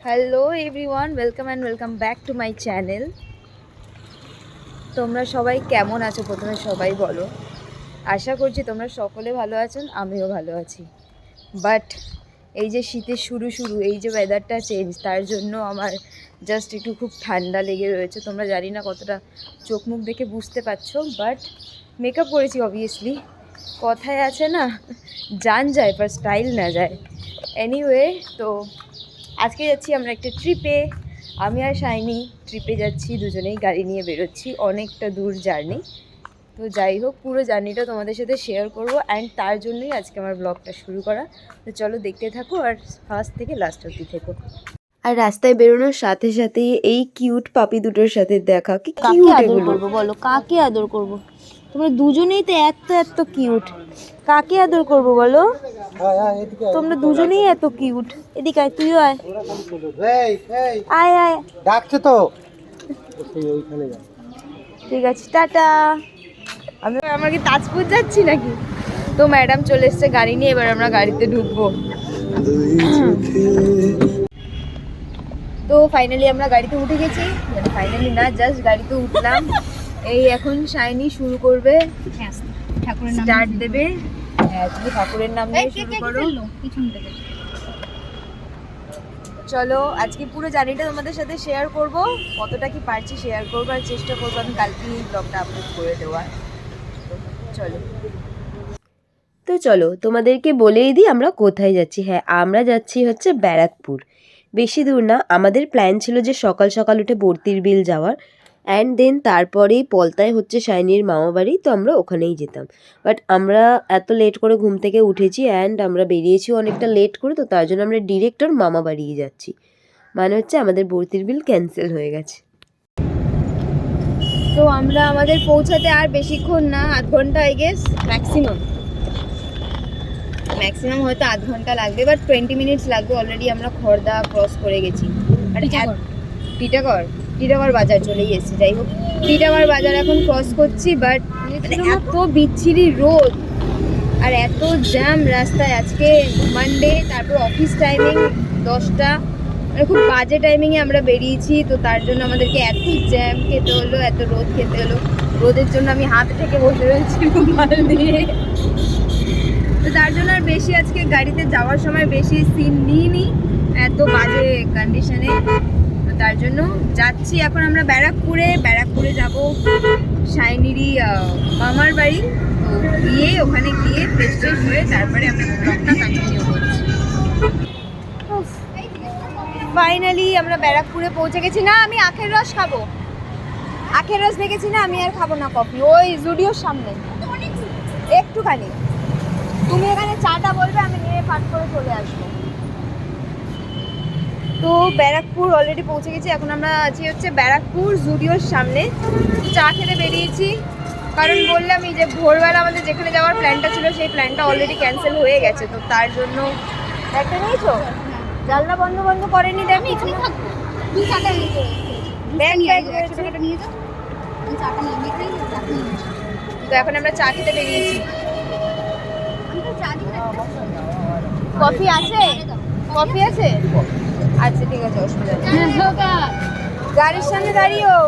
Hello everyone, welcome back to my channel. তোমরা সবাই কেমন আছো? প্রথমে সবাই বলো। আশা করছি তোমরা সকলে ভালো আছেন, আমিও ভালো আছি। বাট এই যে শীতের শুরু এই যে ওয়েদারটা চেঞ্জ, তার জন্য আমার জাস্ট একটু খুব ঠান্ডা লেগে রয়েছে। তোমরা জানি না কতটা চোখ মুখ দেখে বুঝতে পারছো, বাট মেকআপ করেছি অবভিয়াসলি। কথায় আছে না, জান যায় পর স্টাইল না যায়। এনিওয়ে, তো আজকে যাচ্ছি আমরা একটা ট্রিপে। আমি আর শাইনি ট্রিপে যাচ্ছি, দুজনেই গাড়ি নিয়ে বেরোচ্ছি, অনেকটা দূর জার্নি। তো যাই হোক, পুরো জার্নিটা তোমাদের সাথে শেয়ার করব, অ্যান্ড তার জন্যই আজকে আমার ব্লগটা শুরু করা। তো চলো দেখতে থাকো আর ফার্স্ট থেকে লাস্ট অবধি থেকো। আর রাস্তায় বেরোনোর সাথে সাথেই এই কিউট পাপি দুটোর সাথে দেখা। কি কিউট এগুলো, বলো কাকে আদর করব? তোমরা দুজনেই তো এত কিউট, কাকে আদর করব বলো? তোমরা দুজনেই এত কিউট। এদিকে আয়, তুইও আয়। আয় আয়, ডাকছে তো। ঠিক আছে, টাটা। আমরা কি তাজপুর যাচ্ছি নাকি? তো ম্যাডাম চলে এসছে গাড়ি নিয়ে, এবার আমরা গাড়িতে ঢুকবো। তো ফাইনালি আমরা গাড়িতে উঠে গেছি, মানে ফাইনালি না, জাস্ট গাড়িতে উঠলাম। এই এখন শাইনি শুরু করবে, স্টার্ট দেবে। হ্যাঁ, তুমি ঠাকুরের নাম নিয়ে শুরু করো। চলো আজকে পুরো জার্নিটা তোমাদের সাথে শেয়ার করব, কতটা কি পারছি শেয়ার করবো, আর চেষ্টা করবো আমি কালকে এই ব্লগটা আপলোড করে দেওয়ার। তো চলো তোমাদেরকে বলেই দিই আমরা কোথায় যাচ্ছি। হ্যাঁ, আমরা যাচ্ছি হচ্ছে ব্যারাকপুর। বেশি দূর না, আমাদের প্ল্যান ছিল যে সকাল সকাল উঠে বর্তির বিল যাওয়ার, অ্যান্ড দেন তারপরেই পলতায় হচ্ছে শাইনির মামা বাড়ি, তো আমরা ওখানেই যেতাম। বাট আমরা এত লেট করে ঘুম থেকে উঠেছি, অ্যান্ড আমরা বেরিয়েছি অনেকটা লেট করে, তো তার জন্য আমরা ডিরেক্ট ওর মামা বাড়িই যাচ্ছি। মানে হচ্ছে আমাদের বর্তির বিল ক্যান্সেল হয়ে গেছে। তো আমরা আমাদের পৌঁছাতে আর বেশিক্ষণ না, আধ ঘন্টা আই গেস, ম্যাক্সিমাম হয়তো আধ ঘন্টা লাগবে, বাট 20 মিনিটস লাগবে। অলরেডি আমরা খড়দা ক্রস করে গেছি, আর টিটাগড় বাজার চলেই এসেছি। যাই হোক, টিটাগড় বাজার এখন ক্রস করছি, বাট এত বিচ্ছিরি রোদ আর এত জ্যাম রাস্তায়। আজকে মানডে, তারপর অফিস টাইমিং 10টা, মানে খুব বাজে টাইমিংয়ে আমরা বেরিয়েছি। তো তার জন্য আমাদেরকে এত জ্যাম খেতে হলো, এত রোদ খেতে হলো। রোদের জন্য আমি হাত থেকে বসে রয়েছি রুমাল দিয়ে। তো তার জন্য আর বেশি আজকে গাড়িতে যাওয়ার সময় বেশি সিন নিইনি, এত বাজে কন্ডিশনে। তো তার জন্য যাচ্ছি এখন আমরা ব্যারাকপুরে যাব শাইনিরই মামার বাড়ি। তো গিয়ে ওখানে গিয়ে ফ্রেশ হয়ে তারপরে আমরা ব্লগটা কন্টিনিউ করছি। ফাইনালি আমরা ব্যারাকপুরে পৌঁছে গেছি। না, আমি আখের রস খাবো, আখের রস দেখেছি না, আমি আর খাবো না কফি। ওই জুডিওর সামনে একটুখানি, তুমি এখানে চাটা বলবে, আমি নিয়ে পাঠ করে চলে আসবো। তো ব্যারাকপুর অলরেডি পৌঁছে গেছি। এখন আমরা আছি হচ্ছে ব্যারাকপুর জুডিওর সামনে, চা খেতে বেরিয়েছি। কারণ বললামই যে ভোরবেলা আমাদের যেখানে যাওয়ার প্ল্যানটা ছিল, সেই প্ল্যানটা অলরেডি ক্যান্সেল হয়ে গেছে। তো তার জন্য একটা নিয়েছো, জানলা বন্ধ করেনি, দেখি তো এখন আমরা চা খেতে বেরিয়েছি। কফি আছে? কফি আছে? আচ্ছা ঠিক আছে, অসুবিধা নেই। গাড়ির সামনে দাঁড়িয়েও।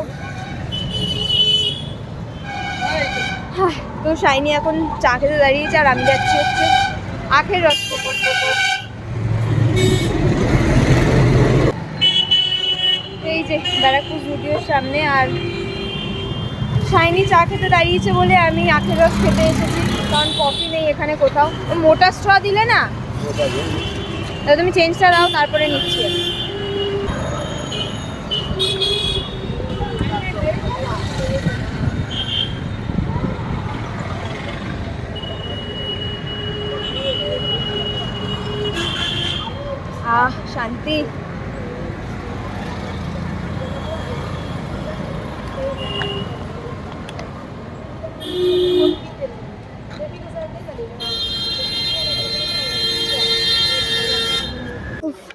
তো শাইনি এখন চা খেতে দাঁড়িয়েছে, আর আমি যাচ্ছি হচ্ছে আখের রস। এই যে ব্যারাকপুর জুডিওর সামনে, আর শাইনি চা খেতে দাঁড়িয়েছে বলে আমি আখের রস খেতে এসেছি, কারণ কফি নেই এখানে কোথাও। মোটা স্ট্র দিলে না, তাহলে তুমি চেঞ্জটা দাও, তারপরে নিচ্ছি আমি। আহ, শান্তি।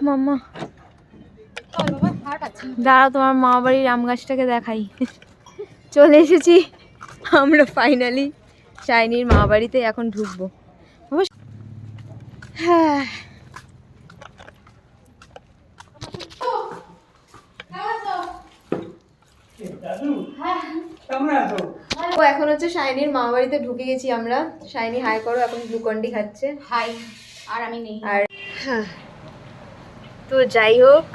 মাম্মা দাঁড়াও, তোমার মা বাড়ির আম গাছটাকে দেখাই। চলে এসেছি আমরা ফাইনালি শাইনির মা বাড়িতে, এখন ঢুকবো। হ্যাঁ, ও এখন হচ্ছে শাইনির মামা বাড়িতে ঢুকে গেছি আমরা। শাইনি হাই করো, এখন গ্লুকন্ডি খাচ্ছে। হাই। আর আমি নেই। আর হ্যাঁ, তো যাই হোক,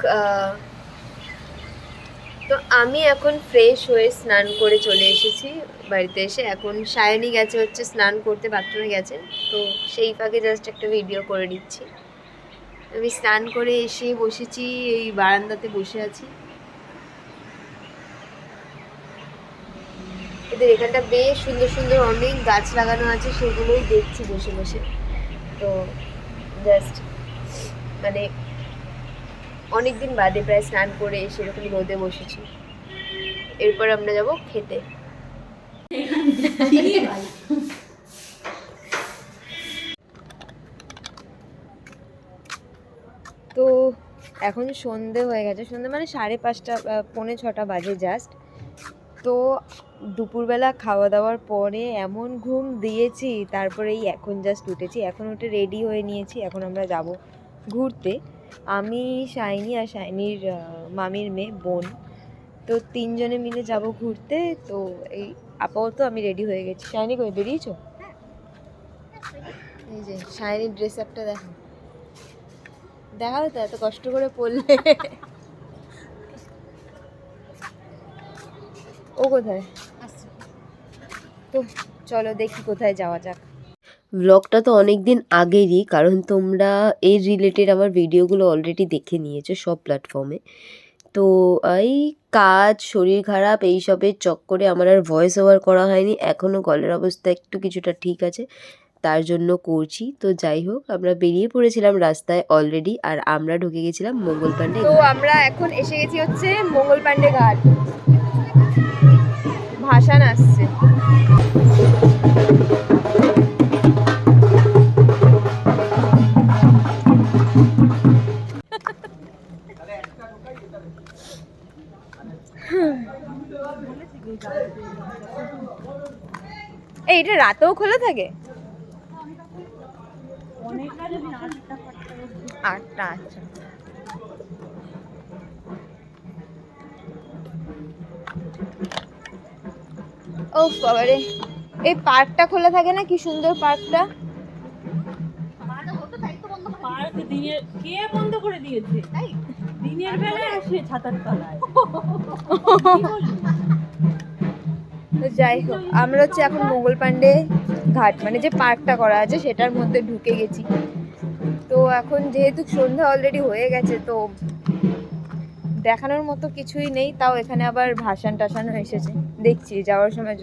তো আমি এখন ফ্রেশ হয়ে স্নান করে চলে এসেছি বাড়িতে। এসে এখন শাইনি গেছে হচ্ছে স্নান করতে, বাথরুমে গেছে, তো সেই ফাঁকে জাস্ট একটা ভিডিও করে নিচ্ছি। আমি স্নান করে এসে বসেছি, এই বারান্দাতে বসে আছি। এদের এখানটা বেশ সুন্দর সুন্দর অনেক গাছ লাগানো আছে, সেগুলোই দেখছি বসে বসে। তো জাস্ট মানে অনেকদিন বাদে প্রায় স্নান করে সেরকম রোদে বসেছি। এরপর আমরা যাব খেতে। তো এখন সন্ধে হয়ে গেছে, সন্ধে মানে 5:30 পৌনে 6টা বাজে জাস্ট। তো দুপুরবেলা খাওয়া দাওয়ার পরে এমন ঘুম দিয়েছি, তারপরেই এখন জাস্ট উঠেছি। এখন উঠে রেডি হয়ে নিয়েছি, এখন আমরা যাব ঘুরতে। আমি, শাইনি আর শাইনির মামির মেয়ে বোন, তো 3 জনে মিলে যাব ঘুরতে। তো এই আপাতত আমি রেডি হয়ে গেছি। শাইনি কই, বেরিয়েছো? এই যে শাইনির ড্রেস আপটা দেখো, দেখাও তো, এত কষ্ট করে পরলে। ও কোথায়? তো চলো দেখি কোথায় যাওয়া যাক। ব্লগটা তো অনেক দিন আগেরই, কারণ তোমরা এই রিলেটেড আমার ভিডিওগুলো অলরেডি দেখে নিয়েছো সব প্ল্যাটফর্মে। তো এই কাজ, শরীর খারাপ, এইসবের চক্করে আমার আর ভয়েস ওভার করা হয়নি। এখনও গলার অবস্থা একটু কিছুটা ঠিক আছে, তার জন্য করছি। তো যাই হোক, আমরা বেরিয়ে পড়েছিলাম রাস্তায় অলরেডি, আর আমরা ঢুকে গেছিলাম মঙ্গল পাণ্ডে। তো আমরা এখন এসে গেছি হচ্ছে মঙ্গল পাণ্ডে ঘাট। ভাসান আসছে। এইটা রাতেও খোলা থাকে? 8টা, আচ্ছা। ও বাবারে, এই পার্কটা খোলা থাকে না? কি সুন্দর পার্কটা। পার্ক দিনে কে বন্ধ করে দিয়েছে? দিনের বেলায় আসে ছাতার তলায়। তো যাই হোক, আমরা হচ্ছে এখন মঙ্গল পাণ্ডে ঘাট, মানে যে পার্কটা করা আছে সেটার মধ্যে ঢুকে গেছি। তো এখন যেহেতু সন্ধ্যা অলরেডি হয়ে গেছে, তো দেখানোর মতো কিছুই নেই। তাও এখানে আবার ভাসান টাসানো এসেছে, দেখছি যাওয়ার সময়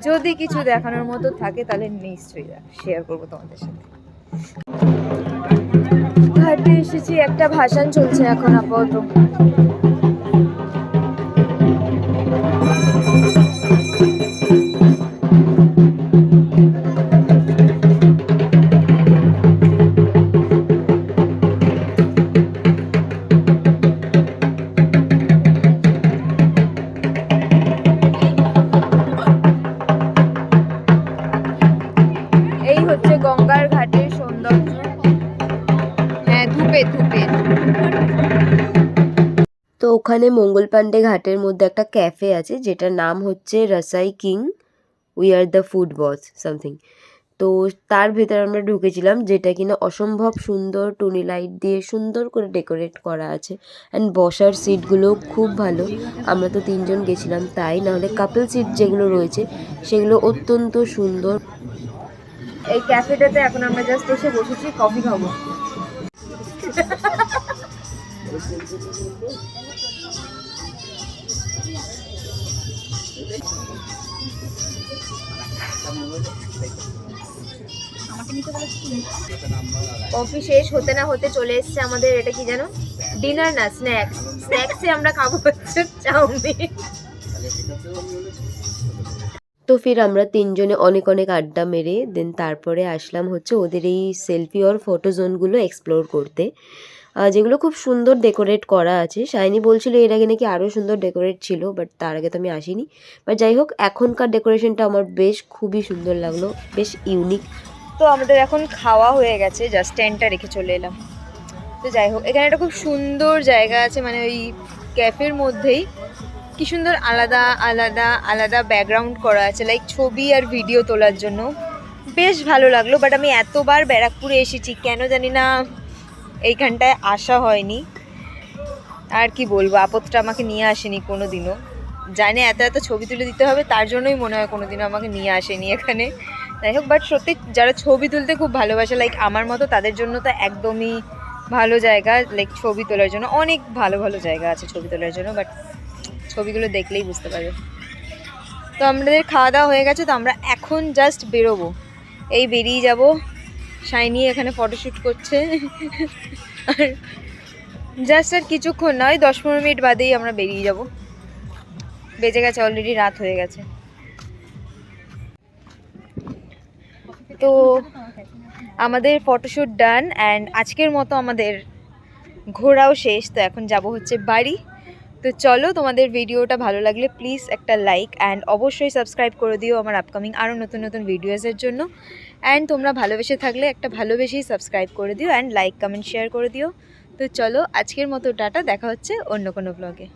যদি কিছু দেখানোর মতো থাকে তাহলে নিশ্চয়ই শেয়ার করবো তোমাদের সাথে। ঘাটে এসেছি, একটা ভাসান চলছে এখন আপাতত। এই হচ্ছে গঙ্গার ঘাটের সৌন্দর্য। হ্যাঁ, ধূপে ধূপে। তো ওখানে মঙ্গল পাণ্ডে ঘাটের মধ্যে একটা ক্যাফে আছে, যেটার নাম হচ্ছে Rasoi King, we are the food boss something. তো তার ভেতরে আমরা ঢুকেছিলাম, যেটা কিনা অসম্ভব সুন্দর, টুনি লাইট দিয়ে সুন্দর করে ডেকোরেট করা আছে। অ্যান্ড বসার সিটগুলো খুব ভালো। আমরা তো 3 জন গেছিলাম তাই, নাহলে কাপল সিট যেগুলো রয়েছে সেগুলো অত্যন্ত সুন্দর। এই ক্যাফেটাতে এখন আমরা জাস্ট এসে বসেছি, কফি খাবো। কফি শেষ হতে না হতে চলে এসছে আমাদের, এটা কি জানো, ডিনার না স্ন্যাক্স। স্ন্যাক্সে আমরা খাবো হচ্ছে চাউমিন। তো ফির আমরা 3 জনে অনেক অনেক আড্ডা মেরে দেন তারপরে আসলাম হচ্ছে ওদের এই সেলফি আর ফটো জোনগুলো এক্সপ্লোর করতে, যেগুলো খুব সুন্দর ডেকোরেট করা আছে। শাইনি বলছিল এর আগে নাকি আরও সুন্দর ডেকোরেট ছিল, বাট তার আগে তো আমি আসিনি। বাট যাই হোক, এখনকার ডেকোরেশনটা আমার বেশ খুবই সুন্দর লাগলো, বেশ ইউনিক। তো আমাদের এখন খাওয়া হয়ে গেছে, জাস্ট টেন্টটা রেখে চলে এলাম। তো যাই হোক, এখানে একটা খুব সুন্দর জায়গা আছে, মানে ওই ক্যাফের মধ্যেই কি সুন্দর আলাদা আলাদা আলাদা ব্যাকগ্রাউন্ড করা আছে, লাইক ছবি আর ভিডিও তোলার জন্য। বেশ ভালো লাগলো। বাট আমি এতবার ব্যারাকপুরে এসেছি, কেন জানি না এইখানটায় আসা হয়নি। আর কি বলবো, আপদটা আমাকে নিয়ে আসেনি কোনো দিনও। জানি এত এত ছবি তুলে দিতে হবে, তার জন্যই মনে হয় কোনোদিনও আমাকে নিয়ে আসেনি এখানে। যাই হোক, বাট সত্যি যারা ছবি তুলতে খুব ভালোবাসে লাইক আমার মতো, তাদের জন্য তো একদমই ভালো জায়গা। লাইক ছবি তোলার জন্য অনেক ভালো ভালো জায়গা আছে ছবি তোলার জন্য, বাট ছবিগুলো দেখলেই বুঝতে পারবে। তো আমাদের খাওয়া দাওয়া হয়ে গেছে, তো আমরা এখন জাস্ট বেরোবো, এই বেরিয়ে যাব। শাইনি এখানে ফটোশ্যুট করছে আর জাস্ট আর কিছুক্ষণ নয়, 10-15 মিনিট বাদেই আমরা বেরিয়ে যাব। বেজে গেছে অলরেডি, রাত হয়ে গেছে। তো আমাদের ফটোশ্যুট ডান অ্যান্ড আজকের মতো আমাদের ঘোরাও শেষ। তো এখন যাব হচ্ছে বাড়ি। তো চলো, তোমাদের ভিডিওটা ভালো লাগলে প্লিজ একটা লাইক অ্যান্ড অবশ্যই সাবস্ক্রাইব করে দিও আমার আপকামিং আরও নতুন নতুন ভিডিওসের জন্য। অ্যান্ড তোমরা ভালোবেসে থাকলে একটা ভালোবেসেই সাবস্ক্রাইব করে দিও অ্যান্ড লাইক কমেন্ট শেয়ার করে দিও। তো চলো, আজকের মতো টাটা, দেখা হচ্ছে অন্য কোনো ব্লগে।